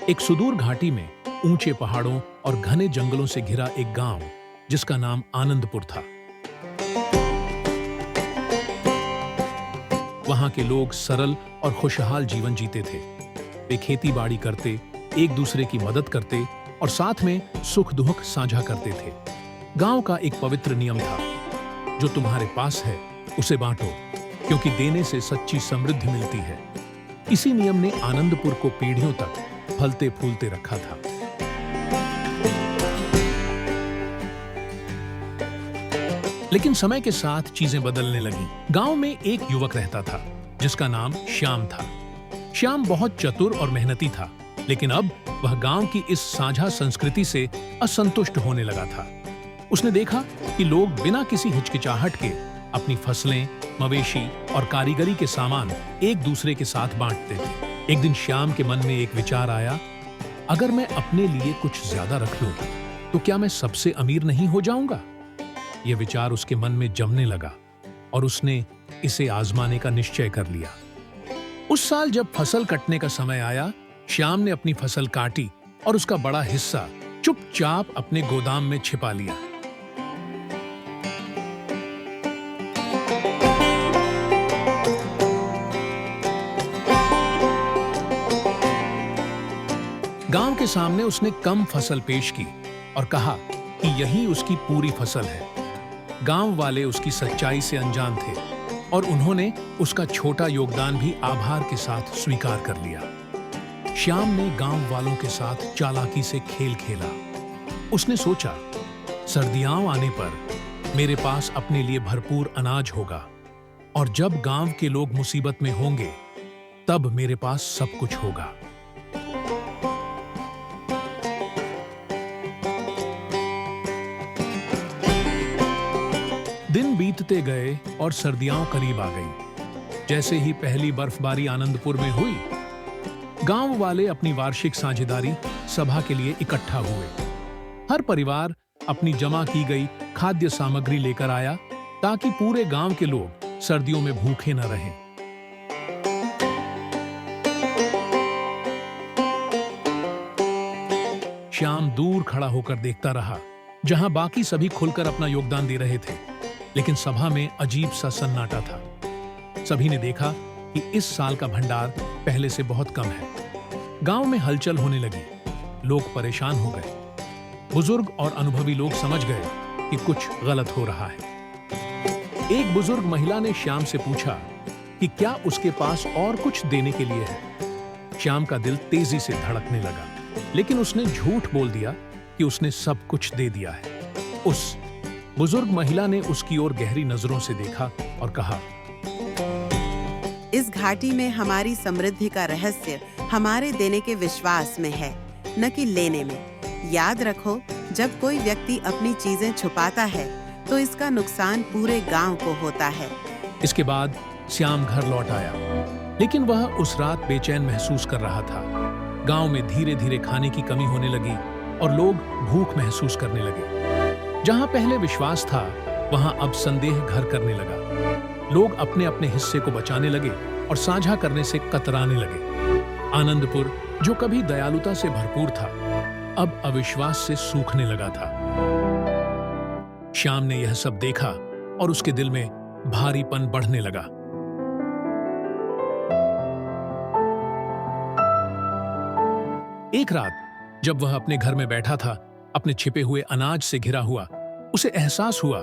एक सुदूर घाटी में ऊंचे पहाड़ों और घने जंगलों से घिरा एक गांव जिसका नाम आनंदपुर था। वहां के लोग सरल और खुशहाल जीवन जीते थे। वे खेती बाड़ी करते, एक दूसरे की मदद करते और साथ में सुख दुख साझा करते थे। गांव का एक पवित्र नियम था, जो तुम्हारे पास है उसे बांटो, क्योंकि देने से सच्ची समृद्धि मिलती है। इसी नियम ने आनंदपुर को पीढ़ियों तक फलते फूलते रखा था। लेकिन समय के साथ चीजें बदलने लगीं। गांव में एक युवक रहता था जिसका नाम श्याम था। श्याम बहुत चतुर और मेहनती था, लेकिन अब वह गांव की इस साझा संस्कृति से असंतुष्ट होने लगा था। उसने देखा कि लोग बिना किसी हिचकिचाहट के अपनी फसलें, मवेशी और कारीगरी के सामान एक दूसरे के साथ बांटते थे। एक दिन श्याम के मन में एक विचार आया, अगर मैं अपने लिए कुछ ज्यादा रख लूं, तो क्या मैं सबसे अमीर नहीं हो जाऊंगा? यह विचार उसके मन में जमने लगा और उसने इसे आजमाने का निश्चय कर लिया। उस साल जब फसल कटने का समय आया, श्याम ने अपनी फसल काटी और उसका बड़ा हिस्सा चुपचाप अपने गोदाम में छिपा लिया। गांव के सामने उसने कम फसल पेश की और कहा कि यही उसकी पूरी फसल है। गांव वाले उसकी सच्चाई से अनजान थे और उन्होंने उसका छोटा योगदान भी आभार के साथ स्वीकार कर लिया। श्याम ने गांव वालों के साथ चालाकी से खेल खेला। उसने सोचा, सर्दियां आने पर मेरे पास अपने लिए भरपूर अनाज होगा और जब गांव के लोग मुसीबत में होंगे, तब मेरे पास सब कुछ होगा। दिन बीतते गए और सर्दियां करीब आ गईं। जैसे ही पहली बर्फबारी आनंदपुर में हुई, गांव वाले अपनी वार्षिक साझेदारी सभा के लिए इकट्ठा हुए। हर परिवार अपनी जमा की गई खाद्य सामग्री लेकर आया ताकि पूरे गांव के लोग सर्दियों में भूखे न रहें। श्याम दूर खड़ा होकर देखता रहा, जहां बाकी सभी खुलकर अपना योगदान दे रहे थे, लेकिन सभा में अजीब सा सन्नाटा था। सभी ने देखा कि इस साल का भंडार पहले से बहुत कम है। गांव में हलचल होने लगी, लोग परेशान हो गए। बुजुर्ग और अनुभवी लोग समझ गए कि कुछ गलत हो रहा है। एक बुजुर्ग महिला ने श्याम से पूछा कि क्या उसके पास और कुछ देने के लिए है। श्याम का दिल तेजी से धड़कने लगा, लेकिन उसने झूठ बोल दिया कि उसने सब कुछ दे दिया है। उस बुजुर्ग महिला ने उसकी ओर गहरी नजरों से देखा और कहा, इस घाटी में हमारी समृद्धि का रहस्य हमारे देने के विश्वास में है, न कि लेने में। याद रखो, जब कोई व्यक्ति अपनी चीजें छुपाता है तो इसका नुकसान पूरे गांव को होता है। इसके बाद श्याम घर लौट आया, लेकिन वह उस रात बेचैन महसूस कर रहा था। गांव में धीरे धीरे खाने की कमी होने लगी और लोग भूख महसूस करने लगे। जहां पहले विश्वास था, वहां अब संदेह घर करने लगा। लोग अपने अपने हिस्से को बचाने लगे और साझा करने से कतराने लगे। आनंदपुर, जो कभी दयालुता से भरपूर था, अब अविश्वास से सूखने लगा था। श्याम ने यह सब देखा और उसके दिल में भारीपन बढ़ने लगा। एक रात जब वह अपने घर में बैठा था, अपने छिपे हुए अनाज से घिरा हुआ, उसे एहसास हुआ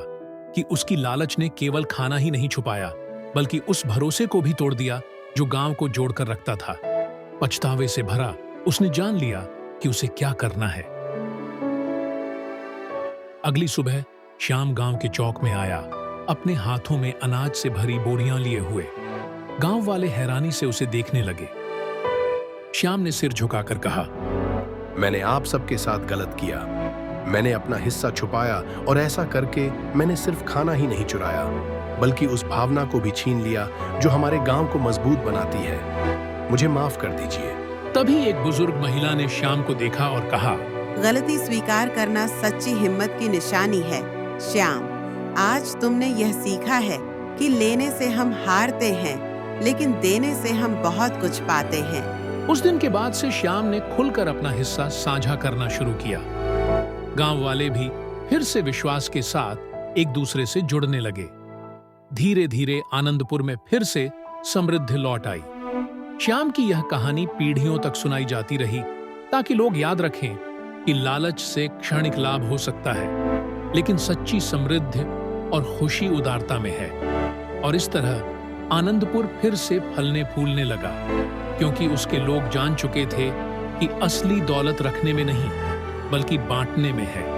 कि उसकी लालच ने केवल खाना ही नहीं छुपाया, बल्कि उस भरोसे को भी तोड़ दिया जो गांव को जोड़कर रखता था। पछतावे से भरा, उसने जान लिया कि उसे क्या करना है। अगली सुबह श्याम गांव के चौक में आया, अपने हाथों में अनाज से भरी बोरियां लिए हुए। गांव वाले हैरानी से उसे देखने लगे। श्याम ने सिर झुकाकर कहा, मैंने आप सबके साथ गलत किया। मैंने अपना हिस्सा छुपाया और ऐसा करके मैंने सिर्फ खाना ही नहीं चुराया, बल्कि उस भावना को भी छीन लिया जो हमारे गांव को मजबूत बनाती है। मुझे माफ कर दीजिए। तभी एक बुजुर्ग महिला ने श्याम को देखा और कहा, गलती स्वीकार करना सच्ची हिम्मत की निशानी है। श्याम, आज तुमने यह सीखा है कि लेने से हम हारते हैं, लेकिन देने से हम बहुत कुछ पाते हैं। उस दिन के बाद से श्याम ने खुलकर अपना हिस्सा साझा करना शुरू किया। गांव वाले भी फिर से विश्वास के साथ एक दूसरे से जुड़ने लगे। धीरे धीरे आनंदपुर में फिर से समृद्धि लौट आई। श्याम की यह कहानी पीढ़ियों तक सुनाई जाती रही ताकि लोग याद रखें कि लालच से क्षणिक लाभ हो सकता है, लेकिन सच्ची समृद्धि और खुशी उदारता में है। और इस तरह आनंदपुर फिर से फलने फूलने लगा, क्योंकि उसके लोग जान चुके थे कि असली दौलत रखने में नहीं, बल्कि बांटने में है।